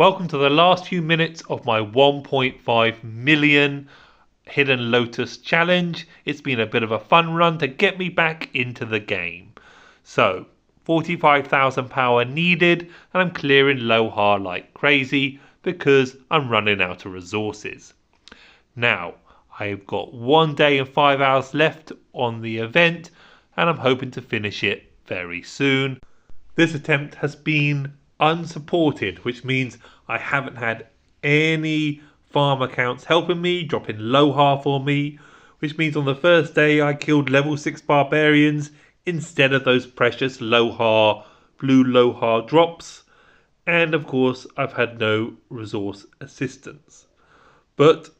Welcome to the last few minutes of my 1.5 million Hidden Lotus challenge. It's been a bit of a fun run to get me back into the game. So, 45,000 power needed, and I'm clearing Lohar like crazy because I'm running out of resources. Now, I've got 1 day and 5 hours left on the event, and I'm hoping to finish it very soon. This attempt has been unsupported, which means I haven't had any farm accounts helping me, dropping Lohar for me, which means on the first day I killed level 6 barbarians instead of those precious Lohar, blue Lohar drops, and of course I've had no resource assistance. But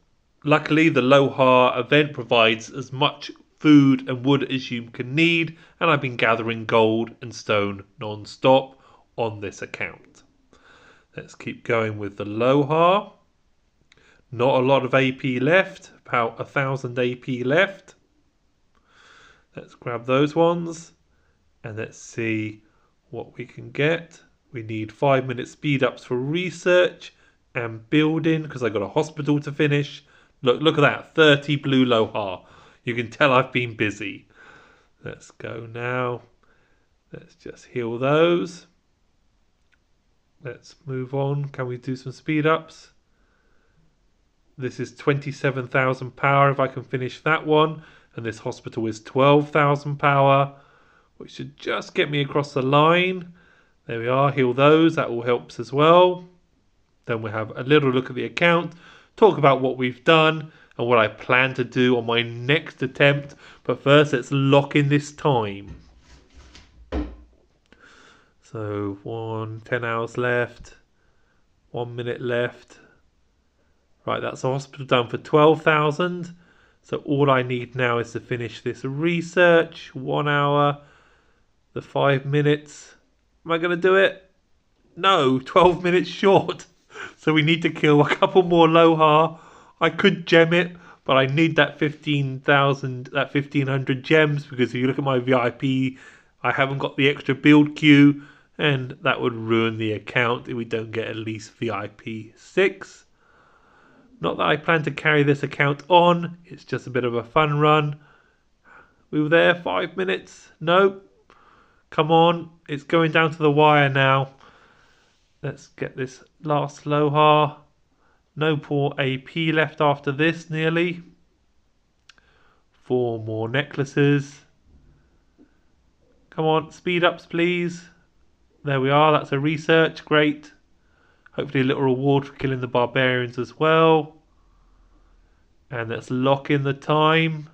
luckily the Lohar event provides as much food and wood as you can need, and I've been gathering gold and stone non-stop on this account. Let's keep going with the Lohar. Not a lot of AP left, about 1,000 AP left. Let's grab those ones and let's see what we can get. We need 5 minute speed ups for research and building because I've got a hospital to finish. Look at that, 30 blue Lohar. You can tell I've been busy. Let's go now. Let's just heal those. Let's move on. Can we do some speed ups? This is 27,000 power if I can finish that one. And this hospital is 12,000 power, which should just get me across the line. There we are. Heal those. That all helps as well. Then we'll have a little look at the account. Talk about what we've done and what I plan to do on my next attempt. But first, let's lock in this time. So 10 hours left, 1 minute left. Right, that's the hospital done for 12,000. So all I need now is to finish this research. 1 hour, the 5 minutes. Am I going to do it? No, 12 minutes short. So we need to kill a couple more Lohar. I could gem it, but I need that 15,000, that 1,500 gems, because if you look at my VIP, I haven't got the extra build queue. And that would ruin the account if we don't get at least VIP 6. Not that I plan to carry this account on. It's just a bit of a fun run. We were there 5 minutes. Nope. Come on. It's going down to the wire now. Let's get this last Lohar. No poor AP left after this nearly. 4 more necklaces. Come on. Speed ups please. There we are, that's a research, great. Hopefully a little reward for killing the barbarians as well. And let's lock in the time.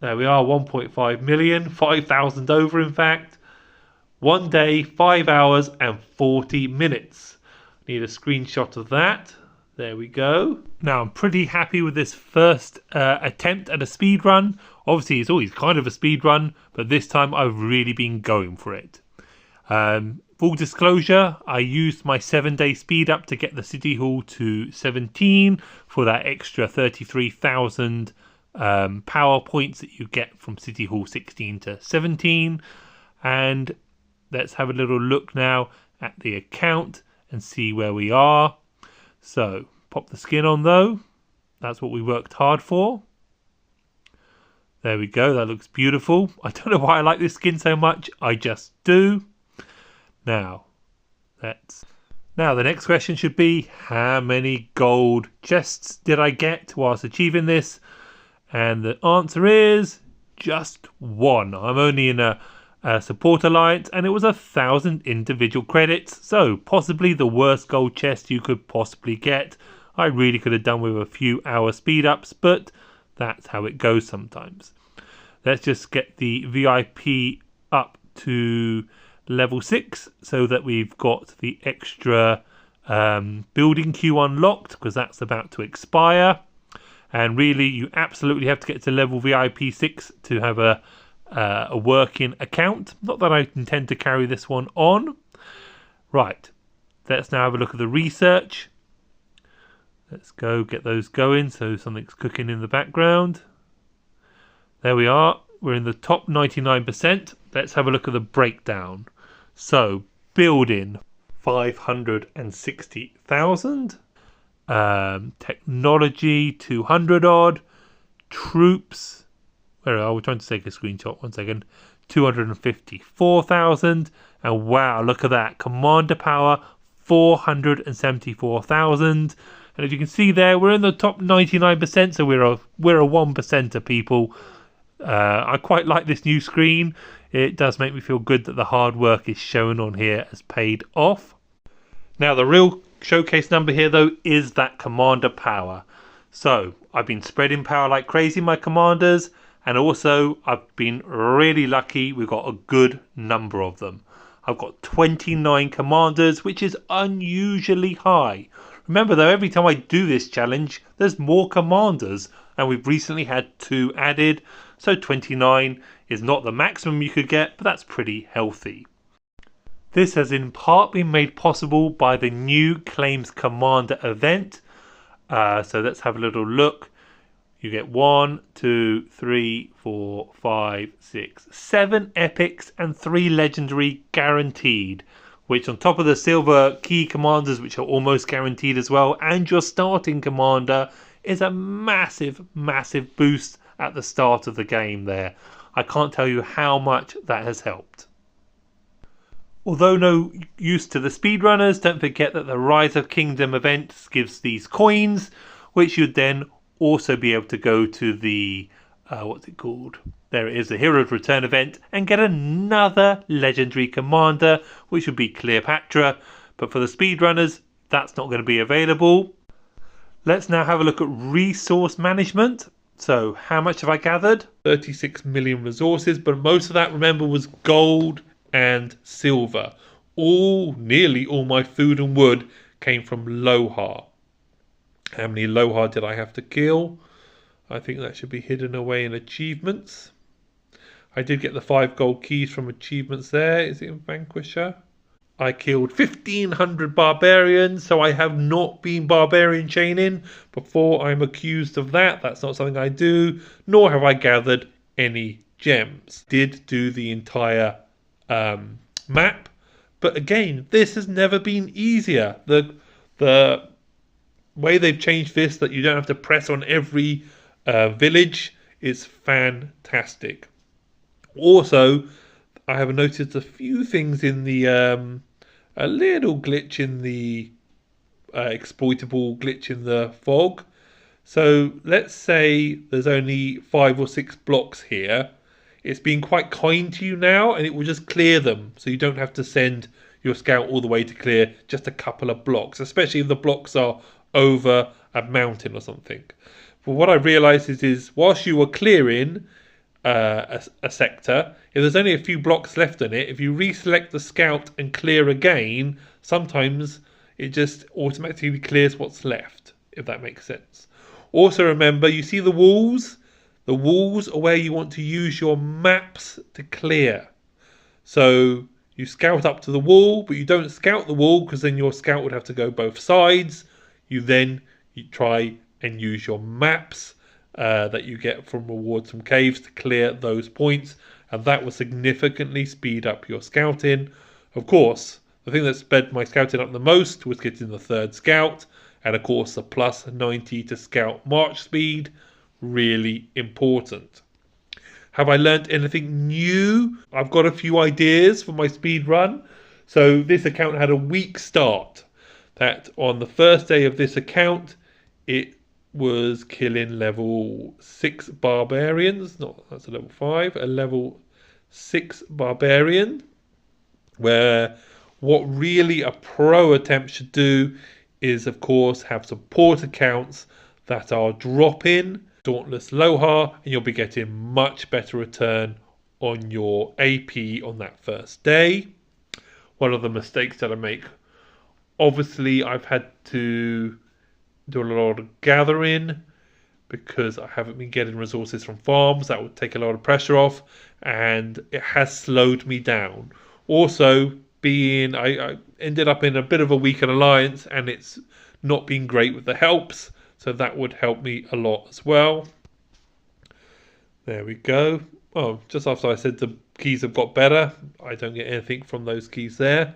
There we are, 1.5 million, 5,000 over in fact. 1 day, 5 hours and 40 minutes. Need a screenshot of that. There we go. Now I'm pretty happy with this first attempt at a speed run. Obviously it's always kind of a speed run, but this time I've really been going for it. Full disclosure, I used my 7-day speed up to get the City Hall to 17 for that extra 33,000 power points that you get from City Hall 16 to 17. And let's have a little look now at the account and see where we are. So, pop the skin on though. That's what we worked hard for. There we go, that looks beautiful. I don't know why I like this skin so much, I just do. Now, the next question should be, how many gold chests did I get whilst achieving this? And the answer is just 1. I'm only in a support alliance, and it was 1,000 individual credits, so possibly the worst gold chest you could possibly get. I really could have done with a few hour speed ups, but that's how it goes sometimes. Let's just get the VIP up to level 6 so that we've got the extra building queue unlocked, because that's about to expire. And really you absolutely have to get to level VIP 6 to have a working account. Not that I intend to carry this one on. Right, let's now have a look at the research. Let's go get those going, so something's cooking in the background. There we are, we're in the top 99%. Let's have a look at the breakdown. So, building, 560,000. Technology 200 odd. Troops, where are we? Trying to take a screenshot, 1 second. 254,000. And wow, look at that, commander power 474,000. And as you can see there, we're in the top 99%, so we're a 1%er, people. I quite like this new screen. It does make me feel good that the hard work is shown on here as paid off. Now the real showcase number here though is that commander power. So I've been spreading power like crazy, my commanders, and also I've been really lucky. We've got a good number of them. I've got 29 commanders, which is unusually high. Remember though, every time I do this challenge, there's more commanders, and we've recently had 2 added. So 29 is not the maximum you could get, but that's pretty healthy. This has in part been made possible by the new Claims Commander event. So let's have a little look. You get 1, 2, 3, 4, 5, 6, 7 epics and 3 legendary guaranteed, which on top of the silver key commanders, which are almost guaranteed as well, and your starting commander, is a massive boost at the start of the game there. I can't tell you how much that has helped. Although no use to the speedrunners, don't forget that the Rise of Kingdom event gives these coins, which you'd then also be able to go to the, what's it called? There it is, the Hero's Return event, and get another legendary commander, which would be Cleopatra. But for the speedrunners, that's not going to be available. Let's now have a look at resource management. So how much have I gathered? 36 million resources, but most of that, remember, was gold and silver. Nearly all my food and wood came from Lohar. How many Lohar did I have to kill? I think that should be hidden away in achievements. I did get the 5 gold keys from achievements there. Is it in Vanquisher? I killed 1,500 barbarians, so I have not been barbarian chaining before I'm accused of that. That's not something I do, nor have I gathered any gems. Did do the entire map, but again, this has never been easier. The way they've changed this, that you don't have to press on every village, is fantastic. Also, I have noticed a few things in the a little glitch in the exploitable glitch in the fog. So let's say there's only 5 or 6 blocks here. It's been quite kind to you now, and it will just clear them, so you don't have to send your scout all the way to clear just a couple of blocks, especially if the blocks are over a mountain or something. But what I realized is whilst you were clearing a sector, if there's only a few blocks left in it, if you reselect the scout and clear again, sometimes it just automatically clears what's left, if that makes sense. Also remember, you see the walls? The walls are where you want to use your maps to clear. So you scout up to the wall, but you don't scout the wall because then your scout would have to go both sides. You try and use your maps that you get from rewards from caves to clear those points, and that will significantly speed up your scouting. Of course, the thing that sped my scouting up the most was getting the 3rd scout, and of course the plus 90 to scout march speed, really important. Have I learnt anything new? I've got a few ideas for my speed run. So this account had a weak start. That on the first day of this account, it was killing level 6 barbarians. That's a level 5. A level 6 barbarian. Where what really a pro attempt should do is, of course, have support accounts that are dropping Dauntless Lohar, and you'll be getting much better return on your AP on that first day. One of the mistakes that I make, obviously I've had to do a lot of gathering because I haven't been getting resources from farms. That would take a lot of pressure off, and it has slowed me down. Also, I ended up in a bit of a weaker alliance, and it's not been great with the helps, so that would help me a lot as well. There we go. Oh, just after I said the keys have got better, I don't get anything from those keys there.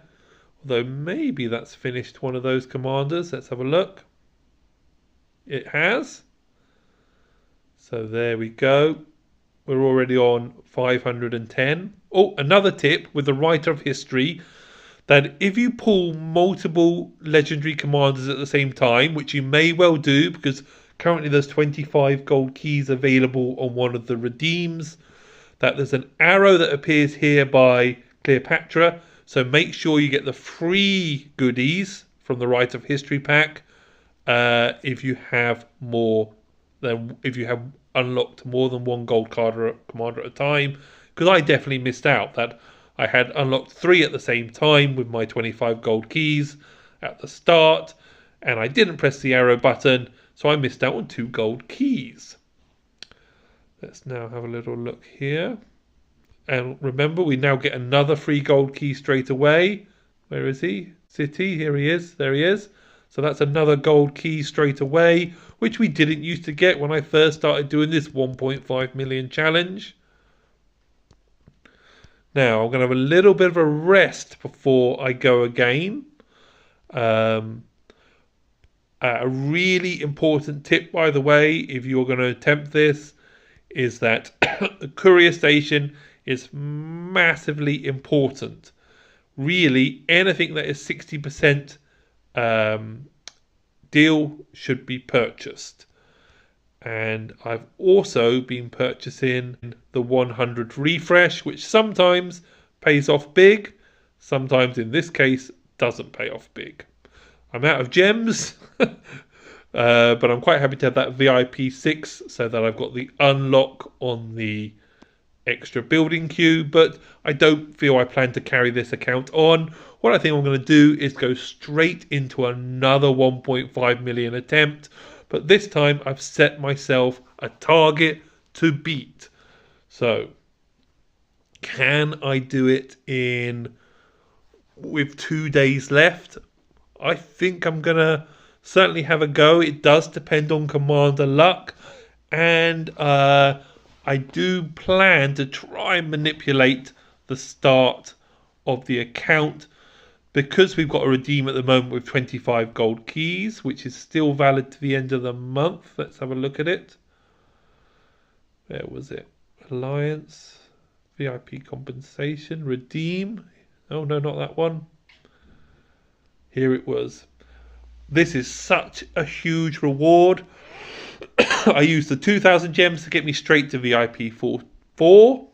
Although maybe that's finished one of those commanders. Let's have a look. It has. So there we go. We're already on 510. Oh, another tip with the writer of history, that if you pull multiple legendary commanders at the same time, which you may well do because currently there's 25 gold keys available on one of the redeems, that there's an arrow that appears here by Cleopatra. So make sure you get the free goodies from the Writer of History pack if you have unlocked more than one gold commander at a time. Because I definitely missed out that I had unlocked 3 at the same time with my 25 gold keys at the start, and I didn't press the arrow button, so I missed out on 2 gold keys. Let's now have a little look here. And remember, we now get another free gold key straight away. Where is he? City, here he is. There he is. So that's another gold key straight away, which we didn't used to get when I first started doing this 1.5 million challenge. Now, I'm going to have a little bit of a rest before I go again. A really important tip, by the way, if you're going to attempt this, is that the courier station is massively important. Really, anything that is 60% deal should be purchased. And I've also been purchasing the 100 refresh, which sometimes pays off big, sometimes in this case doesn't pay off big. I'm out of gems, but I'm quite happy to have that VIP 6 so that I've got the unlock on the extra building queue, but I don't feel I plan to carry this account on. What I think I'm going to do is go straight into another 1.5 million attempt, but this time I've set myself a target to beat. So can I do it with 2 days left? I think I'm going to certainly have a go. It does depend on commander luck, and I do plan to try and manipulate the start of the account, because we've got a redeem at the moment with 25 gold keys, which is still valid to the end of the month. Let's have a look at it. Where was it? Alliance, VIP compensation, redeem. Oh no, not that one. Here it was. This is such a huge reward. I used the 2,000 gems to get me straight to VIP 4,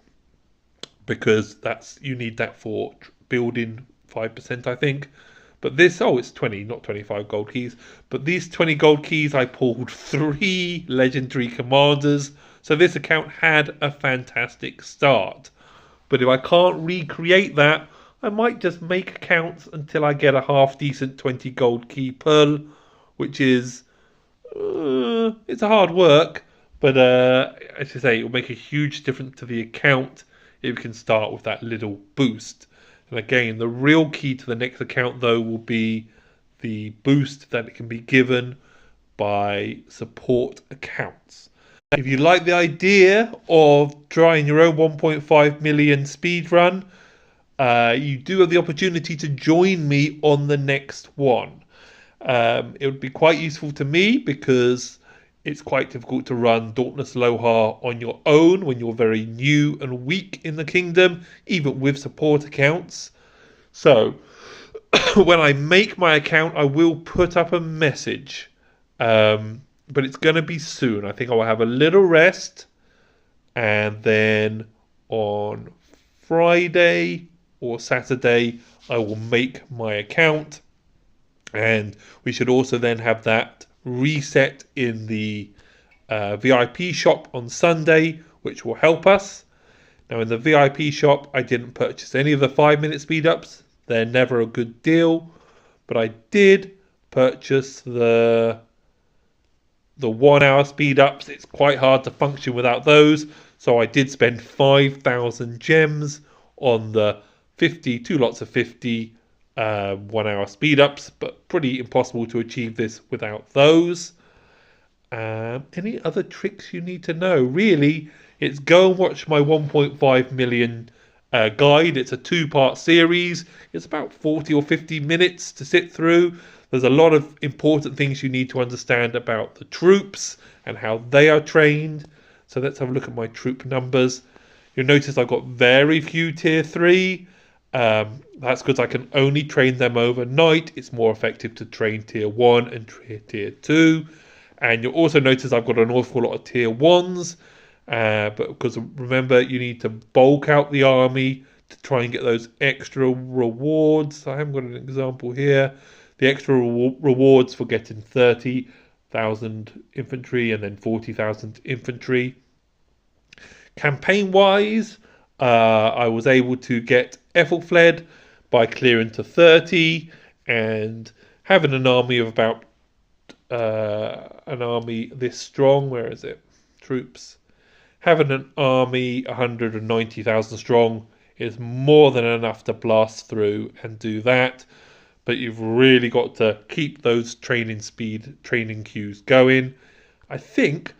because you need that for building 5%, I think. But this, it's 20, not 25 gold keys. But these 20 gold keys, I pulled 3 legendary commanders. So this account had a fantastic start. But if I can't recreate that, I might just make accounts until I get a half decent 20 gold key pull, which is it's a hard work, but as I say, it will make a huge difference to the account if you can start with that little boost. And again, the real key to the next account, though, will be the boost that it can be given by support accounts. If you like the idea of trying your own 1.5 million speed run, you do have the opportunity to join me on the next one. It would be quite useful to me because it's quite difficult to run Dauntless Lohar on your own when you're very new and weak in the kingdom, even with support accounts. So when I make my account, I will put up a message, but it's going to be soon. I think I will have a little rest, and then on Friday or Saturday I will make my account, and we should also then have that reset in the VIP shop on Sunday, which will help us. Now in the VIP shop, I didn't purchase any of the 5-minute speed ups. They're never a good deal, but I did purchase the 1 hour speed ups. It's quite hard to function without those, so I did spend 5,000 gems on the 2 lots of 50 1 hour speed ups, but pretty impossible to achieve this without those. Any other tricks you need to know? Really, it's go and watch my 1.5 million guide. It's a two-part series. It's about 40 or 50 minutes to sit through. There's a lot of important things you need to understand about the troops and how they are trained. So let's have a look at my troop numbers. You'll notice I've got very few tier 3. That's because I can only train them overnight. It's more effective to train tier 1 and tier 2. And you'll also notice I've got an awful lot of tier 1s. But because remember, you need to bulk out the army to try and get those extra rewards. I haven't got an example here. The extra rewards for getting 30,000 infantry and then 40,000 infantry. Campaign-wise, I was able to get Ethelfled by clearing to 30 and having an army of about an army this strong. Where is it? Troops. Having an army 190,000 strong is more than enough to blast through and do that. But you've really got to keep those training queues going. I think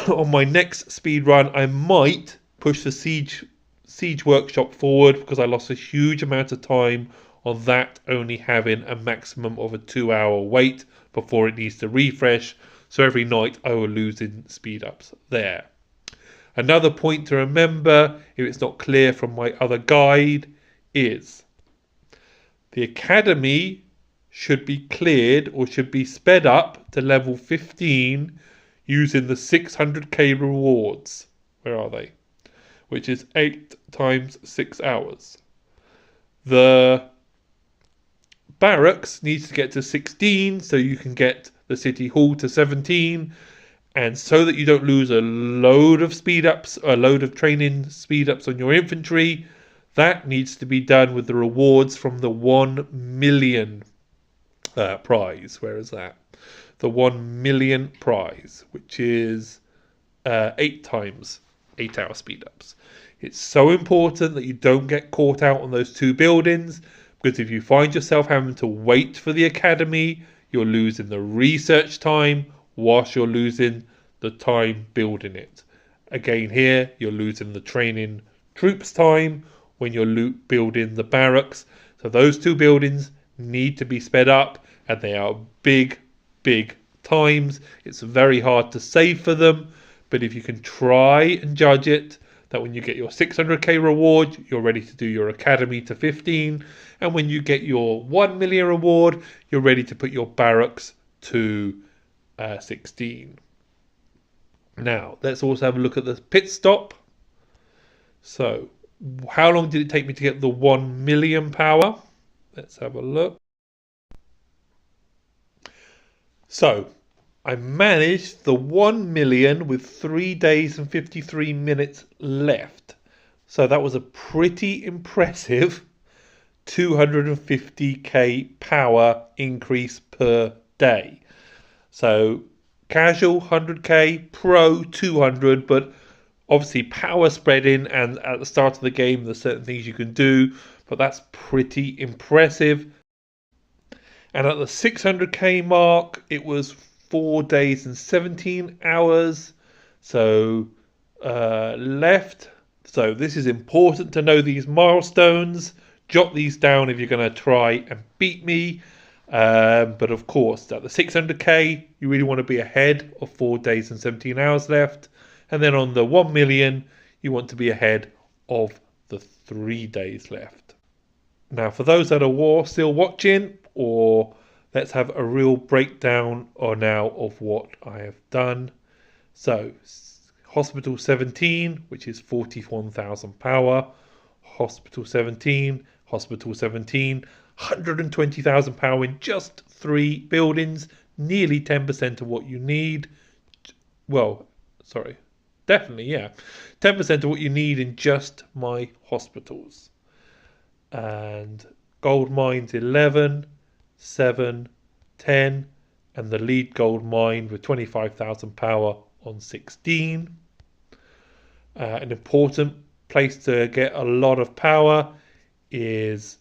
on my next speed run, I might push the siege workshop forward because I lost a huge amount of time on that, only having a maximum of a 2-hour wait before it needs to refresh. So every night I will lose in speed ups there. Another point to remember, if it's not clear from my other guide, is the academy should be cleared or should be sped up to level 15 using the 600k rewards. Where are they? Which is 8 times 6 hours. The barracks needs to get to 16 so you can get the city hall to 17. And so that you don't lose a load of speed ups, a load of training speed ups on your infantry, that needs to be done with the rewards from the 1 million prize. Where is that? The 1 million prize, which is 8 times 8-hour speed ups. It's so important that you don't get caught out on those 2 buildings, because if you find yourself having to wait for the academy, you're losing the research time whilst you're losing the time building it. Again here, you're losing the training troops time when you're building the barracks. So those 2 buildings need to be sped up, and they are big times. It's very hard to save for them, but if you can try and judge it, that when you get your 600k reward, you're ready to do your academy to 15, and when you get your 1 million reward, you're ready to put your barracks to 16. Now, let's also have a look at the pit stop. So, how long did it take me to get the 1 million power? Let's have a look. So, I managed the 1 million with 3 days and 53 minutes left. So that was a pretty impressive 250k power increase per day. So casual 100k, pro 200, but obviously power spreading, and at the start of the game there's certain things you can do, but that's pretty impressive. And at the 600k mark, it was 4 days and 17 hours. So left. So this is important to know these milestones. Jot these down if you're going to try and beat me. But of course, at the 600k, you really want to be ahead of 4 days and 17 hours left. And then on the 1 million, you want to be ahead of the 3 days left. Now, for those that are still watching, or let's have a real breakdown now of what I have done. So, Hospital 17, which is 41,000 power. Hospital 17, 120,000 power in just 3 buildings. Nearly 10% of what you need. Well, sorry. Definitely, yeah. 10% of what you need in just my hospitals. And gold mines 11, 7, 10, and the lead gold mine with 25,000 power on 16. An important place to get a lot of power is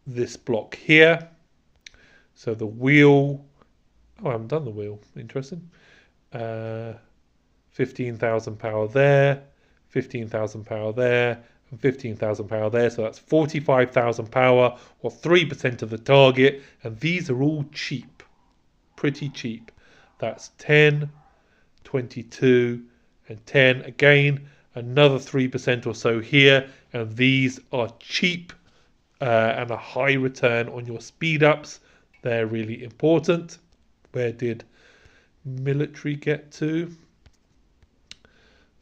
this block here. So the wheel, oh, I haven't done the wheel, interesting. 15,000 power there, 15,000 power there, and 15,000 power there. So that's 45,000 power, or 3% of the target. And these are all cheap, pretty cheap. That's 10, 22, and 10. Again, another 3% or so here. And these are cheap and a high return on your speed ups. They're really important. Where did military get to?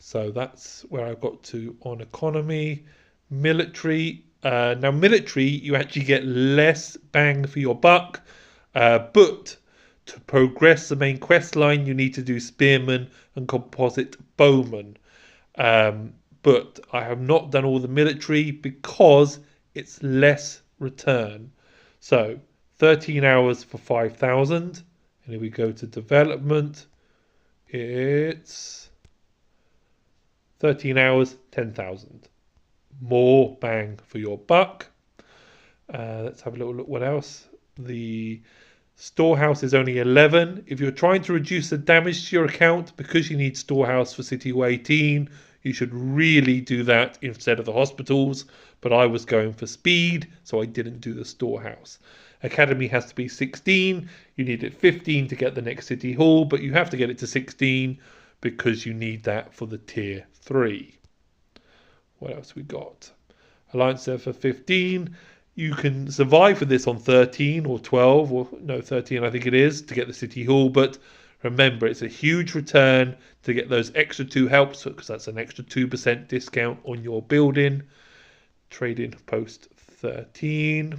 So that's where I got to on economy. Military. Now military, you actually get less bang for your buck, but to progress the main quest line, you need to do spearman and composite bowman. But I have not done all the military because it's less return. So 13 hours for 5,000. And if we go to development, it's 13 hours, 10,000. More bang for your buck. Let's have a little look what else. The storehouse is only 11. If you're trying to reduce the damage to your account because you need storehouse for City Hall 18, you should really do that instead of the hospitals. But I was going for speed, so I didn't do the storehouse. Academy has to be 16. You need it 15 to get the next City Hall, but you have to get it to 16 because you need that for the tier 3. What else we got? Alliance there for 15. You can survive with this on 13 or 12, or no, 13 I think it is, to get the City Hall, but remember it's a huge return to get those extra 2 helps, because that's an extra 2% discount on your building. Trade-in post 13.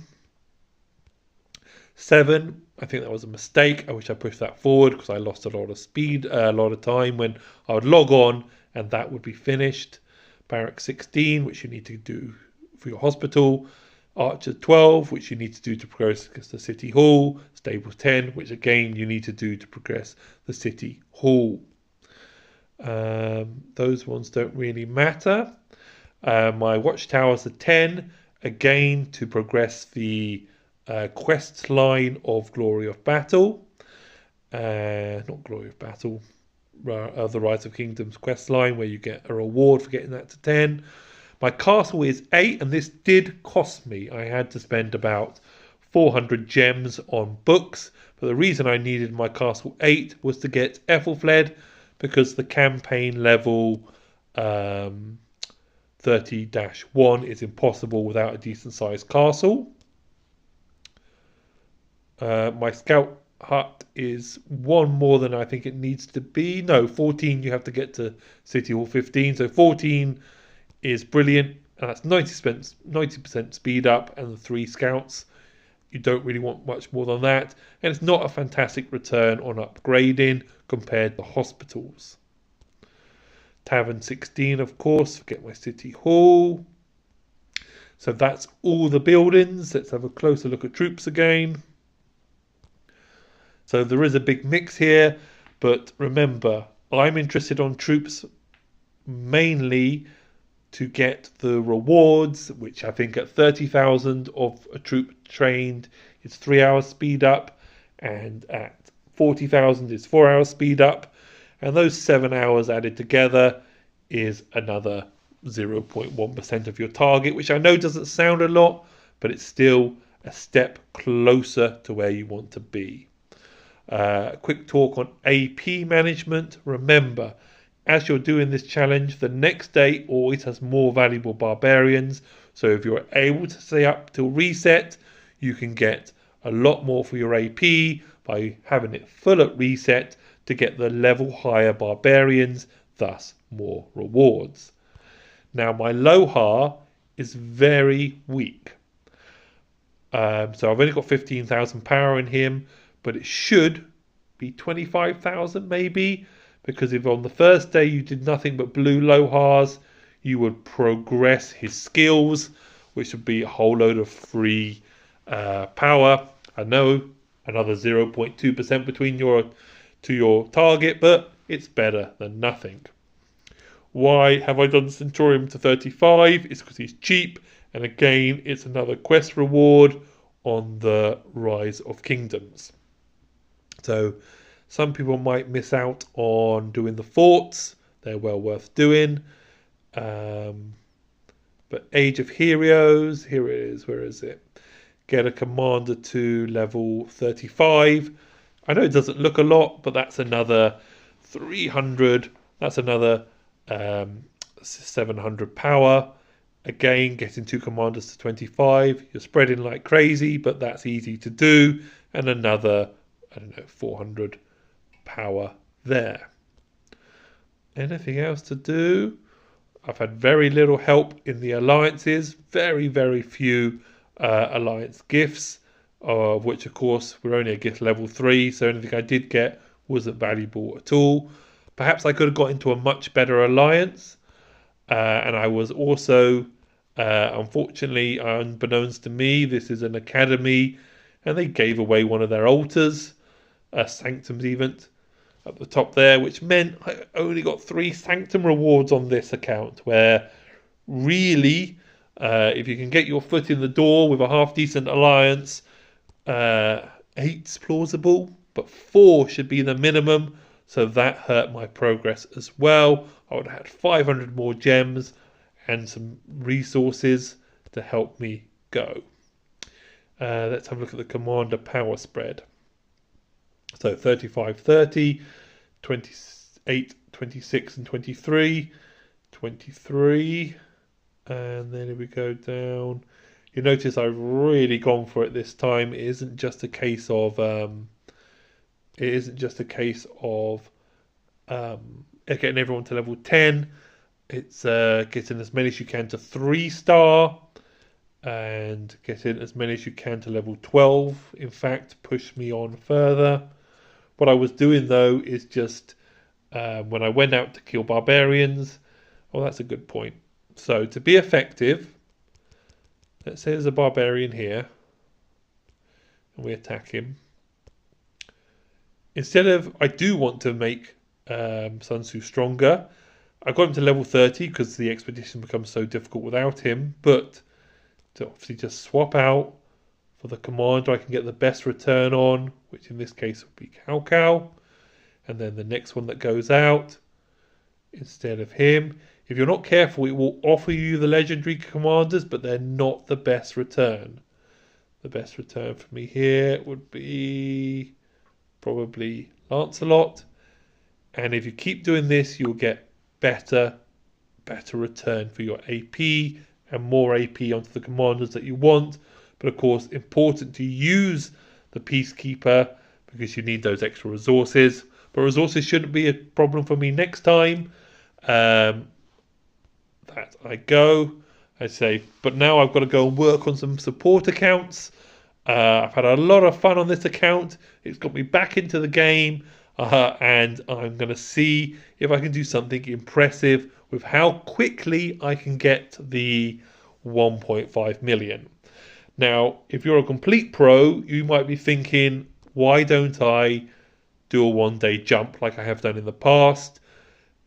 7, I think that was a mistake. I wish I pushed that forward because I lost a lot of speed, a lot of time when I would log on and that would be finished. Barrack 16, which you need to do for your hospital. Archer 12, which you need to do to progress against the City Hall. Stable 10, which again you need to do to progress the City Hall. Those ones don't really matter. My watchtowers are 10, again to progress the quest line of Glory of Battle. Not Glory of Battle, the Rise of Kingdoms quest line, where you get a reward for getting that to 10. My castle is 8, and this did cost me. I had to spend about 400 gems on books, but the reason I needed my castle 8 was to get Ethelfled, because the campaign level 30-1 is impossible without a decent sized castle. My scout hut is 1 more than I think it needs to be. No, 14 you have to get to City Hall 15. So 14 is brilliant. And that's 90% speed up and the 3 scouts. You don't really want much more than that. And it's not a fantastic return on upgrading compared to hospitals. Tavern 16, of course. Get my City Hall. So that's all the buildings. Let's have a closer look at troops again. So there is a big mix here, but remember, I'm interested on troops mainly to get the rewards, which I think at 30,000 of a troop trained is 3 hours speed up, and at 40,000 is 4 hours speed up, and those 7 hours added together is another 0.1% of your target, which I know doesn't sound a lot, but it's still a step closer to where you want to be. Quick talk on AP management. Remember, as you're doing this challenge, the next day always has more valuable barbarians. So if you're able to stay up till reset, you can get a lot more for your AP by having it full at reset to get the level higher barbarians, thus more rewards. Now my Lohar is very weak. So I've only got 15,000 power in him, but it should be 25,000 maybe, because if on the first day you did nothing but blue Lohars, you would progress his skills, which would be a whole load of free power. I know, another 0.2% between your target, but it's better than nothing. Why have I done Centurion to 35? It's because he's cheap, and again, it's another quest reward on the Rise of Kingdoms. So some people might miss out on doing the forts. They're well worth doing. But Age of Heroes, here it is, where is it? Get a commander to level 35. I know it doesn't look a lot, but that's another 300. That's another 700 power. Again, getting 2 commanders to 25. You're spreading like crazy, but that's easy to do. And another, I don't know, 400 power there. Anything else to do? I've had very little help in the alliances. Very, very few alliance gifts, of which, of course, we're only at gift level 3. So anything I did get wasn't valuable at all. Perhaps I could have got into a much better alliance. And I was also, unfortunately, unbeknownst to me, this is an academy, and they gave away one of their altars, a Sanctum's event at the top there, which meant I only got 3 Sanctum rewards on this account, where really, if you can get your foot in the door with a half-decent alliance, 8's plausible, but 4 should be the minimum. So that hurt my progress as well. I would have had 500 more gems and some resources to help me go. Let's have a look at the commander power spread. So 35, 30, 28, 26 and 23. 23. And then if we go down, you notice I've really gone for it this time. It isn't just a case of getting everyone to level 10. It's getting as many as you can to 3-star and getting as many as you can to level 12. In fact, push me on further. What I was doing though is just when I went out to kill barbarians. Oh, that's a good point. So to be effective, let's say there's a barbarian here and we attack him. Instead of, I do want to make Sun Tzu stronger. I got him to level 30 because the expedition becomes so difficult without him. But to obviously just swap out for the commander I can get the best return on, which in this case would be Cao Cao. And then the next one that goes out instead of him. If you're not careful, it will offer you the legendary commanders, but they're not the best return. The best return for me here would be probably Lancelot. And if you keep doing this, you'll get better return for your AP and more AP onto the commanders that you want. But of course, important to use the Peacekeeper because you need those extra resources. But resources shouldn't be a problem for me next time. That I go. I say, but now I've got to go and work on some support accounts. I've had a lot of fun on this account. It's got me back into the game. And I'm going to see if I can do something impressive with how quickly I can get the 1.5 million. Now, if you're a complete pro, you might be thinking, why don't I do a 1-day jump like I have done in the past,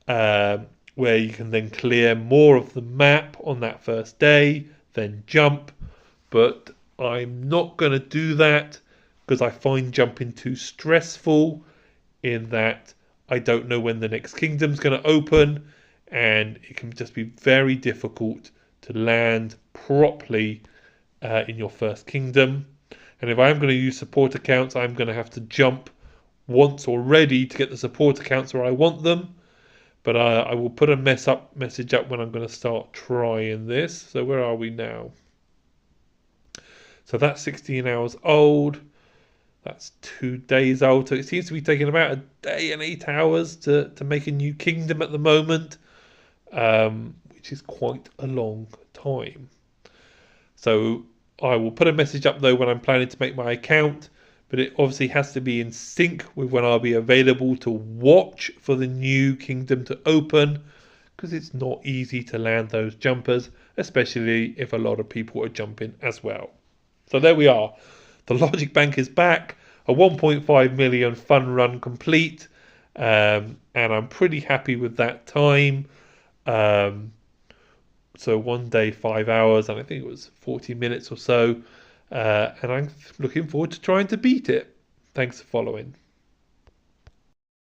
where you can then clear more of the map on that first day, then jump. But I'm not going to do that because I find jumping too stressful, in that I don't know when the next kingdom's going to open, and it can just be very difficult to land properly in your first kingdom. And if I'm going to use support accounts, I'm going to have to jump once already to get the support accounts where I want them. But I will put a message up when I'm going to start trying this. So where are we now? So that's 16 hours old. That's 2 days old. So it seems to be taking about a day and 8 hours to make a new kingdom at the moment, which is quite a long time. So I will put a message up though when I'm planning to make my account, but it obviously has to be in sync with when I'll be available to watch for the new kingdom to open, because it's not easy to land those jumpers, especially if a lot of people are jumping as well. So there we are. The Logic Bank is back, a 1.5 million fun run complete, and I'm pretty happy with that time. So 1 day, 5 hours, and I think it was 40 minutes or so, and I'm looking forward to trying to beat it. Thanks for following.